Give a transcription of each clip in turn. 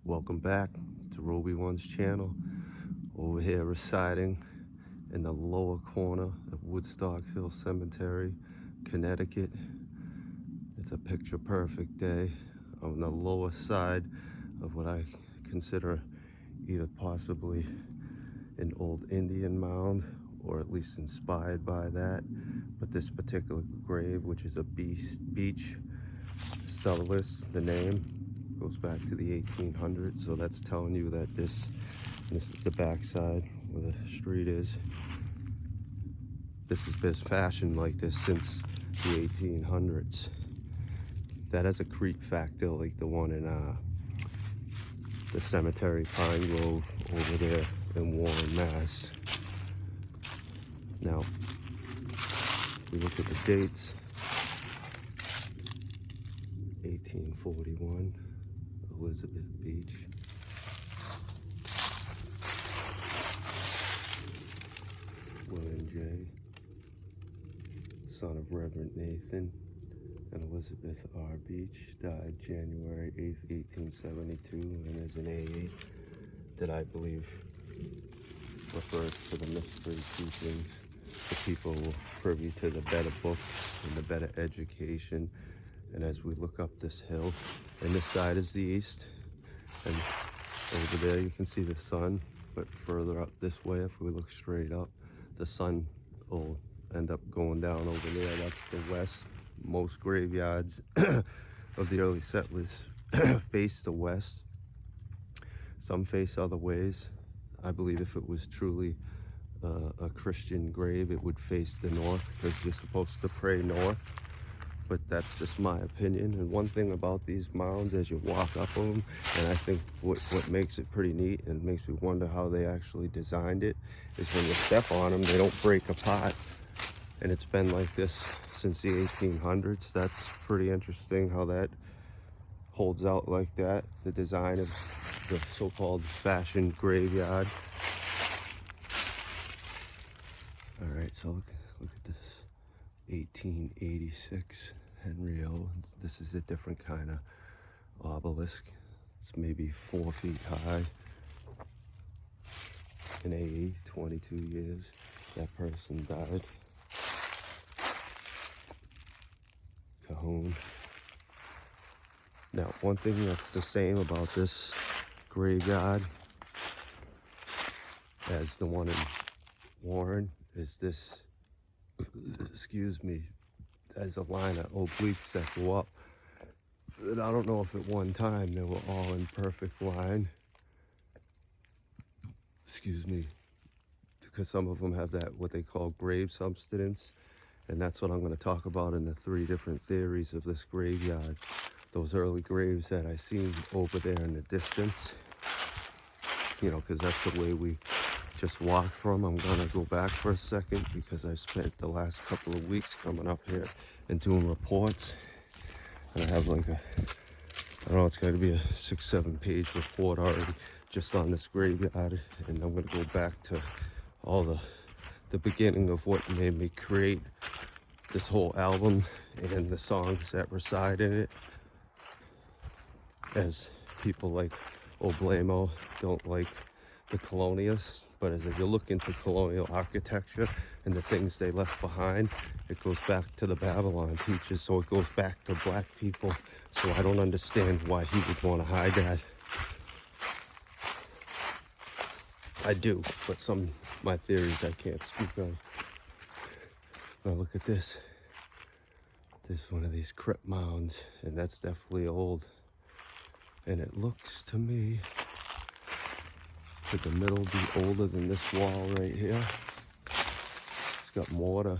Welcome back to Roby One's channel. Over here residing in the lower corner of Woodstock Hill Cemetery, Connecticut. It's a picture perfect day on the lower side of what I consider either possibly an old Indian mound or at least inspired by that. But this particular grave, which is a beach stellarless, the name goes back to the 1800s, so that's telling you that this is the backside where the street is. This has been fashioned like this since the 1800s. That has a creep factor like the one in the cemetery Pine Grove over there in Warren, Mass. Now, if we look at the dates, 1841, Elizabeth Beach. William J., son of Reverend Nathan and Elizabeth R. Beach, died January 8th, 1872, and is an AA that I believe refers to the mystery teachings, the people privy to the better books and the better education. And as we look up this hill, and this side is the east, and over there you can see the sun, but further up this way, if we look straight up, the sun will end up going down over there. That's the west. Most graveyards of the early settlers face the west. Some face other ways. I believe if it was truly a Christian grave, it would face the north, because you're supposed to pray north. But that's just my opinion. And one thing about these mounds as you walk up them, and I think what makes it pretty neat and makes me wonder how they actually designed it, is when you step on them, they don't break apart. And it's been like this since the 1800s. That's pretty interesting how that holds out like that, the design of the so-called fashioned graveyard. All right, so look at this. 1886 Henry O. This is a different kind of obelisk. It's maybe 4 feet high. An AA, 22 years. That person died. Cajon. Now, one thing that's the same about this graveyard as the one in Warren is this, excuse me, there's a line of obliques that go up. And I don't know if at one time they were all in perfect line. Excuse me, because some of them have that what they call grave subsidence, and that's what I'm going to talk about in the 3 different theories of this graveyard. Those early graves that I seen over there in the distance, you know, because that's the way we just walked from. I'm gonna go back for a second because I spent the last couple of weeks coming up here and doing reports, and I have like I don't know, it's got to be a 6-7 page report already just on this graveyard, and I'm gonna go back to all the beginning of what made me create this whole album and the songs that reside in it, as people like Oblamo don't like the colonialists. But as you look into colonial architecture and the things they left behind, it goes back to the Babylon teachers, so it goes back to black people. So I don't understand why he would want to hide that. I do, but some of my theories I can't speak of. Now look at this. This is one of these crypt mounds, and that's definitely old. And it looks to me could the middle be older than this wall right here? It's got mortar.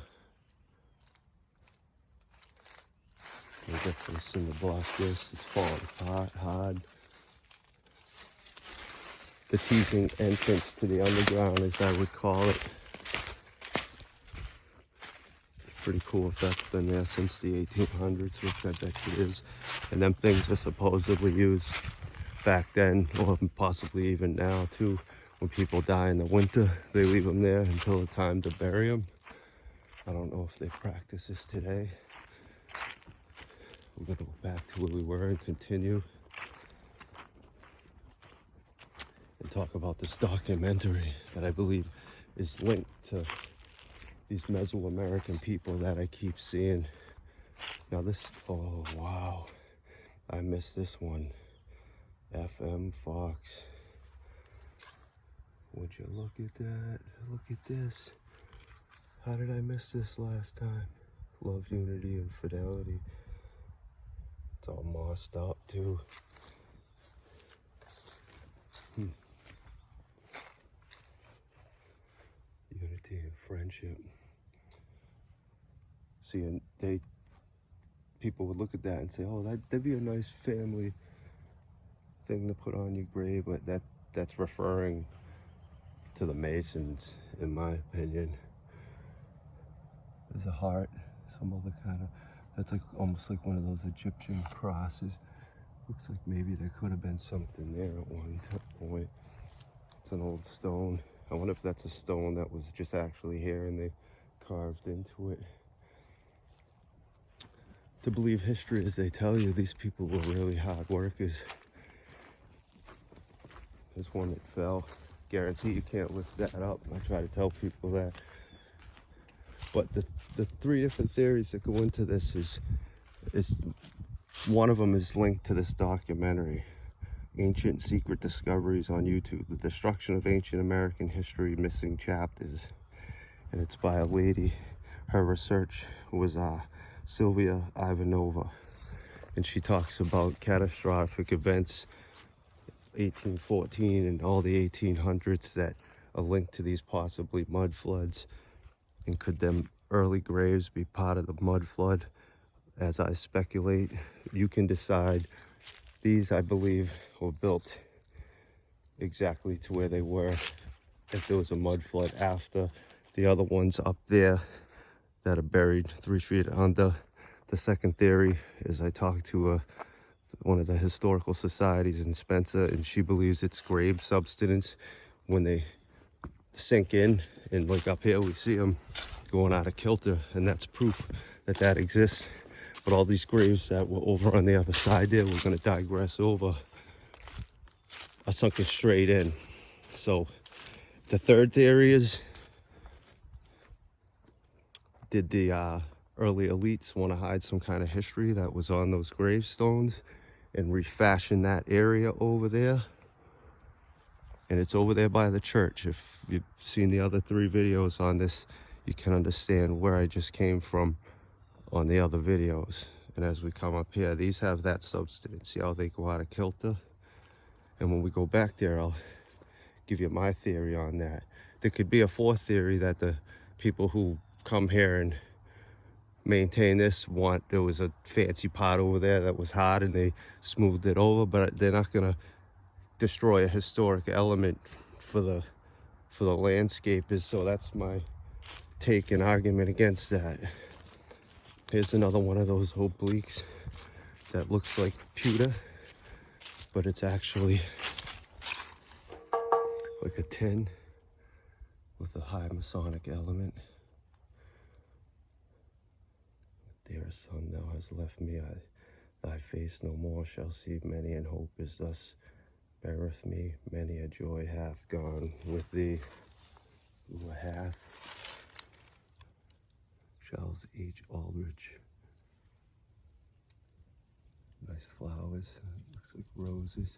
They definitely cinder block this. It's falling apart hard. The teasing entrance to the underground, as I would call it. Pretty cool if that's been there since the 1800s, which I bet it is. And them things are supposedly used back then, or possibly even now too. When people die in the winter, they leave them there until the time to bury them. I don't know if they practice this today. We're gonna go back to where we were and continue. and talk about this documentary that I believe is linked to these Mesoamerican people that I keep seeing. Now this, oh wow, I missed this one. FM Fox. Would you look at that? Look at this. How did I miss this last time? Love, unity, and fidelity. It's all mossed up too. Unity and friendship. See, and people would look at that and say, oh, that'd be a nice family thing to put on your grave, but that's referring to the Masons, in my opinion. There's a heart, some other kind of, that's like almost like one of those Egyptian crosses. Looks like maybe there could have been something there at one point. It's an old stone. I wonder if that's a stone that was just actually here and they carved into it. To believe history as they tell you, these people were really hard workers. There's one that fell. Guarantee you can't lift that up. I try to tell people that. But the three different theories that go into this is one of them is linked to this documentary, Ancient Secret Discoveries on YouTube, The Destruction of Ancient American History, Missing Chapters. And it's by a lady. Her research was Sylvia Ivanova. And she talks about catastrophic events, 1814 and all the 1800s that are linked to these possibly mud floods. And could them early graves be part of the mud flood? As I speculate, you can decide. These, I believe, were built exactly to where they were if there was a mud flood after. The other ones up there that are buried 3 feet under. The second theory is I talked to one of the historical societies in Spencer, and she believes it's grave subsidence when they sink in, and like up here we see them going out of kilter, and that's proof that that exists. But all these graves that were over on the other side there, we're going to digress over, are sunken straight in. So the third theory is, did the early elites want to hide some kind of history that was on those gravestones and refashion that area over there? And it's over there by the church. If you've seen the other 3 videos on this, you can understand where I just came from on the other videos. And as we come up here, these have that substance. See how they go out of kilter? And when we go back there, I'll give you my theory on that. There could be a fourth theory that the people who come here and maintain this want, there was a fancy pot over there that was hot and they smoothed it over, but they're not gonna destroy a historic element for the landscapers. So that's my take and argument against that. Here's another one of those obliques that looks like pewter, but it's actually like a tin with a high Masonic element. Dear son, thou hast left me, thy face no more shall see many, and hope is thus beareth me. Many a joy hath gone with thee, who hath. Charles H. Aldrich. Nice flowers, looks like roses.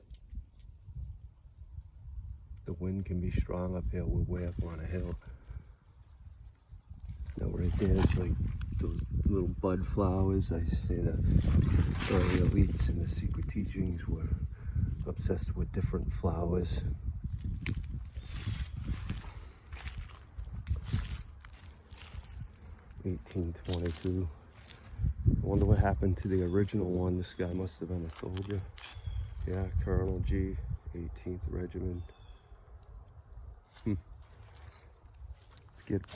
The wind can be strong up here. We're way up on a hill. Now right there is like those little bud flowers. I say that early elites in the secret teachings were obsessed with different flowers. (1822). I wonder what happened to the original one. This guy must have been a soldier. Yeah, Colonel G, 18th Regiment.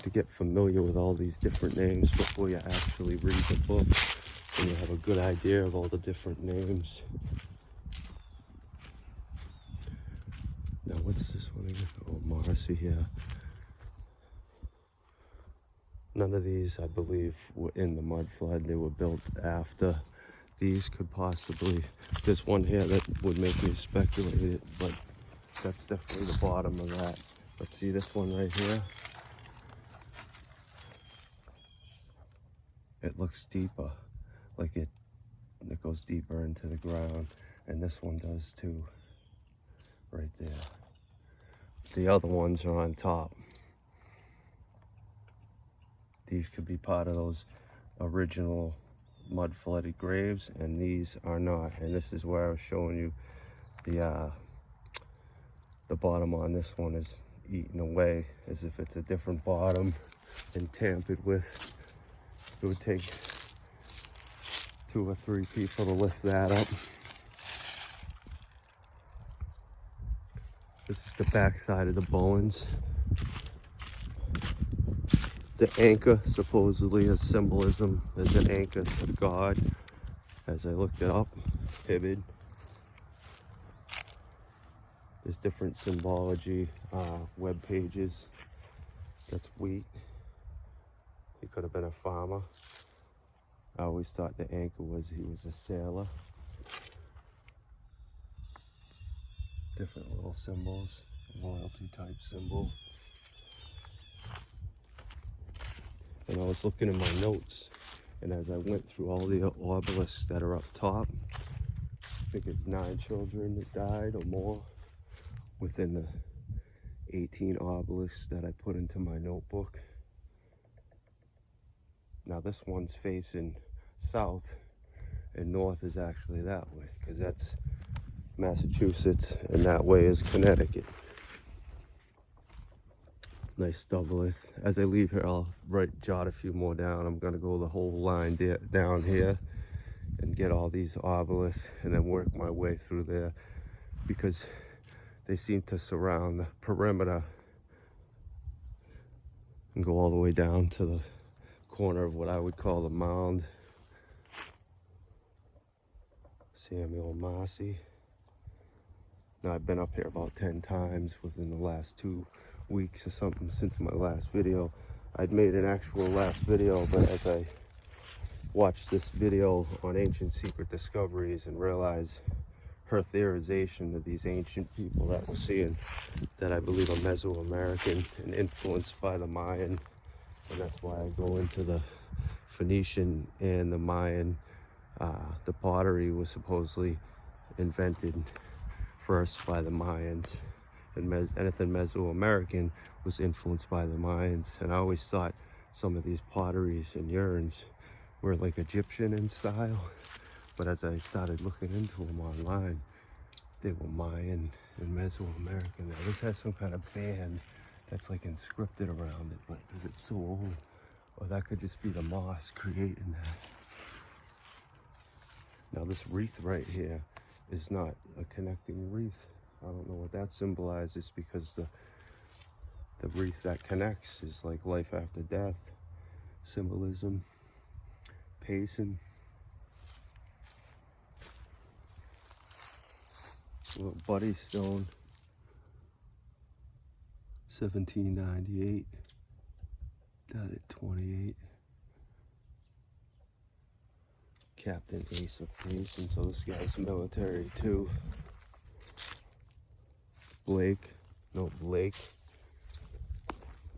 To get familiar with all these different names before you actually read the book, and you have a good idea of all the different names. Now what's this one again? Oh, Marcy, yeah. None of these, I believe, were in the mud flood. They were built after. These could possibly, there's one here that would make me speculate it, but That's definitely the bottom of that. Let's see this one right here. It looks deeper, like it goes deeper into the ground, and this one does too, right there. The other ones are on top. These could be part of those original mud-flooded graves, and these are not. And this is where I was showing you the bottom on this one is eaten away, as if it's a different bottom and tampered with. It would take 2 or 3 people to lift that up. This is the back side of the bones. The anchor supposedly has symbolism as an anchor to God. As I looked it up, Pibid. There's different symbology, web pages. That's wheat. He could have been a farmer. I always thought the anchor was he was a sailor. Different little symbols, royalty type symbol. And I was looking in my notes, and as I went through all the obelisks that are up top, I think it's 9 children that died or more within the 18 obelisks that I put into my notebook. Now this one's facing south, and north is actually that way, because that's Massachusetts, and that way is Connecticut. Nice stubboleth. As I leave here, I'll jot a few more down. I'm gonna go the whole line down here and get all these obelisks, and then work my way through there, because they seem to surround the perimeter and go all the way down to the corner of what I would call the mound. Samuel Massey. Now, I've been up here about 10 times within the last 2 weeks or something since my last video. I'd made an actual last video, but as I watched this video on ancient secret discoveries and realized her theorization of these ancient people that we're seeing, that I believe are Mesoamerican and influenced by the Mayan, and that's why I go into the Phoenician and the Mayan. The pottery was supposedly invented first by the Mayans, and anything Mesoamerican was influenced by the Mayans. And I always thought some of these potteries and urns were like Egyptian in style, but as I started looking into them online, they were Mayan and Mesoamerican. Now this has some kind of band that's like inscripted around it, but because it's so old, or that could just be the moss creating that. Now this wreath right here is not a connecting wreath. I don't know what that symbolizes, because the wreath that connects is like life after death, symbolism, pacing. Little buddy stone, 1798, died at 28. Captain Ace of Mason, so this guy's military too. Blake.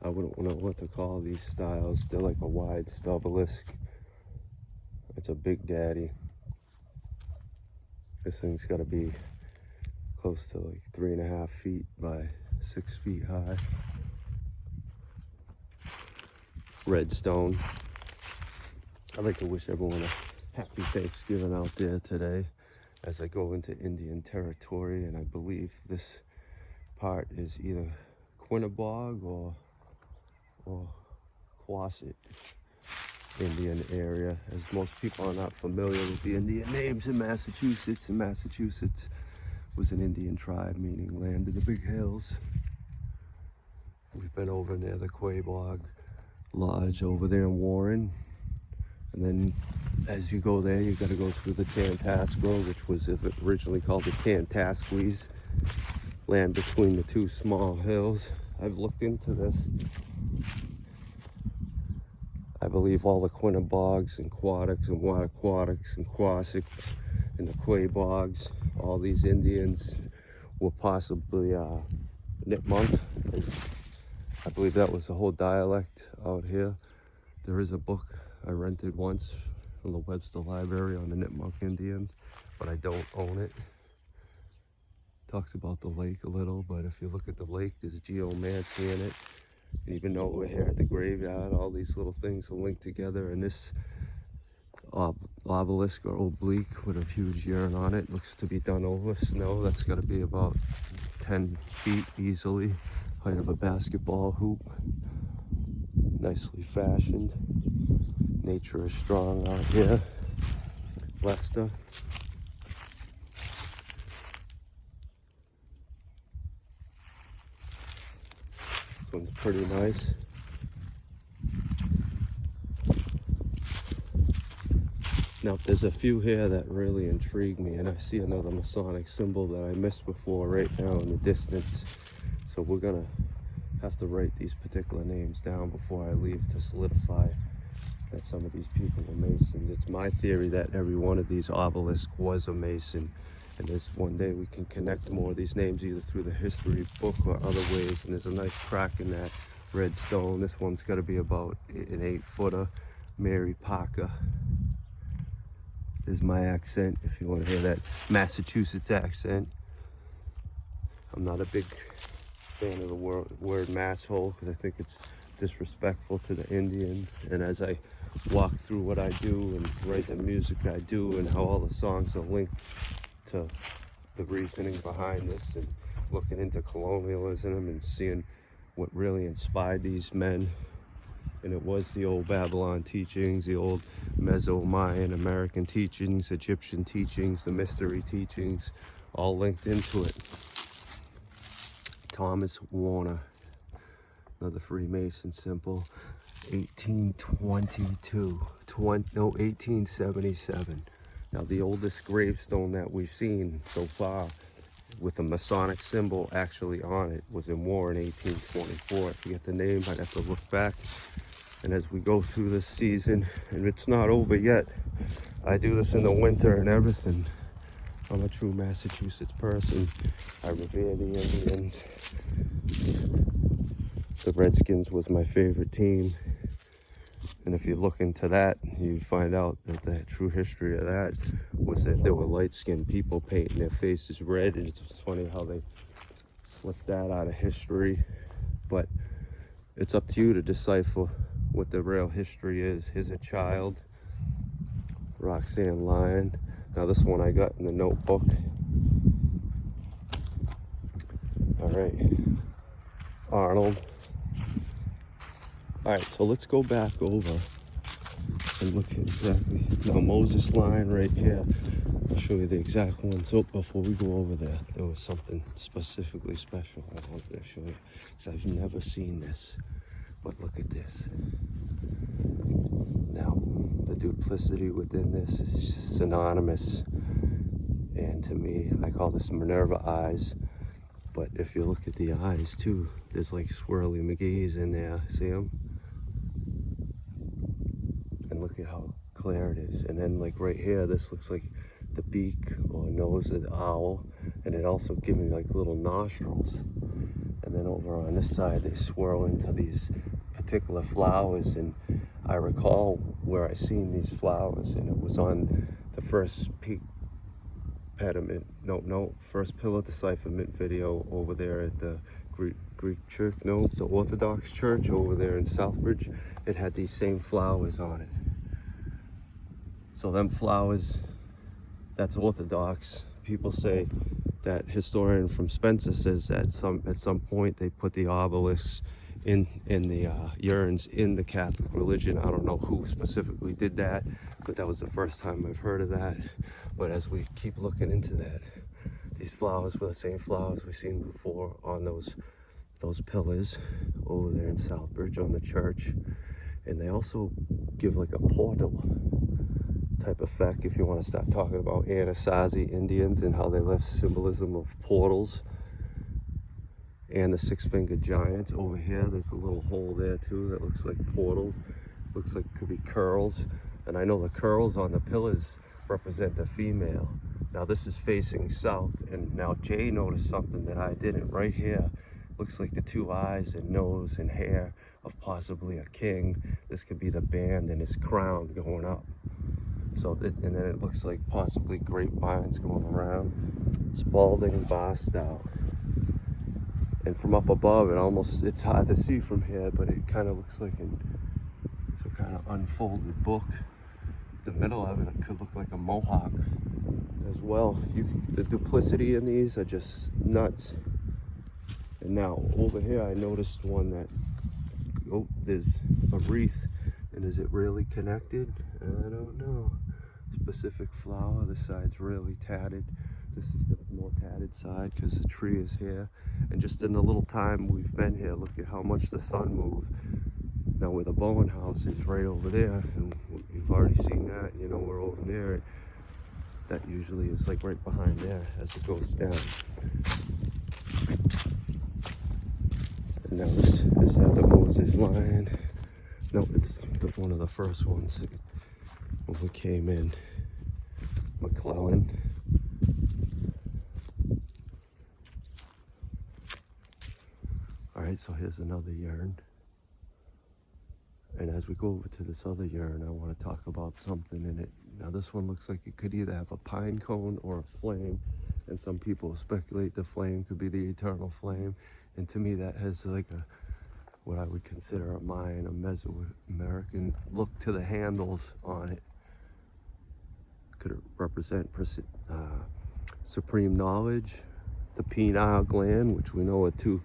I wouldn't know what to call these styles. They're like a wide stubboleth. It's a big daddy. This thing's got to be close to like 3.5 feet by 6 feet high. Red stone. I'd like to wish everyone a happy Thanksgiving out there today as I go into Indian territory, and I believe this part is either Quinnebog or Quasit Indian area, as most people are not familiar with the Indian names in Massachusetts, and Massachusetts was an Indian tribe, meaning land of the big hills. We've been over near the Quabog Lodge over there in Warren. And then as you go there, you got to go through the Tantasco, which was originally called the Tantasquis, land between the 2 small hills. I've looked into this. I believe all the Quinnebogs and Quadics and Wattaquatics and Quasics and the Quabogs, all these Indians were possibly Nipmuc. I believe that was the whole dialect out here. There is a book I rented once from the Webster Library on the Nipmuc Indians, but I don't own it. Talks about the lake a little, but if you look at the lake, there's geomancy in it. And even though we're here at the graveyard, all these little things are linked together, and this obelisk or oblique with a huge urn on it looks to be done over snow. That's got to be about 10 feet easily, height of a basketball hoop. Nicely fashioned. Nature is strong out here. Leicester. This one's pretty nice. Now, there's a few here that really intrigue me, and I see another Masonic symbol that I missed before right now in the distance. So we're gonna have to write these particular names down before I leave to solidify that some of these people were Masons. It's my theory that every one of these obelisks was a Mason, and there's one day we can connect more of these names either through the history book or other ways. And there's a nice crack in that red stone. This one's got to be about an 8-footer. Mary Parker. There's my accent, if you want to hear that Massachusetts accent. I'm not a big fan of the word masshole because I think it's disrespectful to the Indians. And as I walk through what I do and write the music I do and how all the songs are linked to the reasoning behind this, and looking into colonialism and seeing what really inspired these men. And it was the old Babylon teachings, the old Meso-Mayan American teachings, Egyptian teachings, the mystery teachings, all linked into it. Thomas Warner, another Freemason symbol, 1877. Now, the oldest gravestone that we've seen so far with a Masonic symbol actually on it was in Warren, 1824. I forget the name, I'd have to look back. And as we go through this season, and it's not over yet, I do this in the winter and everything. I'm a true Massachusetts person. I revere the Indians. The Redskins was my favorite team. And if you look into that, you find out that the true history of that was that there were light-skinned people painting their faces red. And it's funny how they slipped that out of history. But it's up to you to decipher what the real history is. Here's a child, Roxanne Lyon. Now this one I got in the notebook. All right, Arnold. All right, so let's go back over and look at exactly. Now Moses Lyon right here. I'll show you the exact one. So before we go over there, there was something specifically special I wanted to show you, because I've never seen this. But look at this. Now, the duplicity within this is synonymous. And to me, I call this Minerva eyes. But if you look at the eyes too, there's like swirly McGee's in there. See them? And look at how clear it is. And then like right here, this looks like the beak or nose of the owl. And it also gives me like little nostrils. And then over on this side, they swirl into these particular flowers. And I recall where I seen these flowers, and it was on the first first pillar decipherment video over there at the Greek church, the Orthodox church over there in Southbridge. It had these same flowers on it. So them flowers, that's Orthodox. People say that historian from Spencer says that at some point they put the obelisks in the urns in the Catholic religion. I don't know who specifically did that, but that was the first time I've heard of that. But as we keep looking into that, these flowers were the same flowers we've seen before on those pillars over there in Southbridge on the church. And they also give like a portal type effect if you want to start talking about Anasazi Indians and how they left symbolism of portals. And the six-fingered giants over here, there's a little hole there too that looks like portals. Looks like it could be curls. And I know the curls on the pillars represent a female. Now this is facing south, and now Jay noticed something that I didn't. Right here, looks like the two eyes and nose and hair of possibly a king. This could be the band and his crown going up. So and then it looks like possibly grapevines going around. Spalding bar style. And from up above, it's hard to see from here, but it kind of looks like some kind of unfolded book. The middle of it could look like a mohawk as well. The duplicity in these are just nuts. And now over here, I noticed one that, oh, there's a wreath. And is it really connected? I don't know. Specific flower, this side's really tatted. This is the more tatted side because the tree is here. And just in the little time we've been here, look at how much the sun moved. Now where the Bowen house is right over there, and you've already seen that, you know, we're over there. That usually is like right behind there as it goes down. And now is that the Moses line? No, it's one of the first ones when we came in. McClellan. All right, so here's another yarn. And as we go over to this other yarn, I want to talk about something in it. Now this one looks like it could either have a pine cone or a flame. And some people speculate the flame could be the eternal flame. And to me that has like what I would consider a Mayan, a Mesoamerican look to the handles on it. Could it represent supreme knowledge, the pineal gland, which we know are two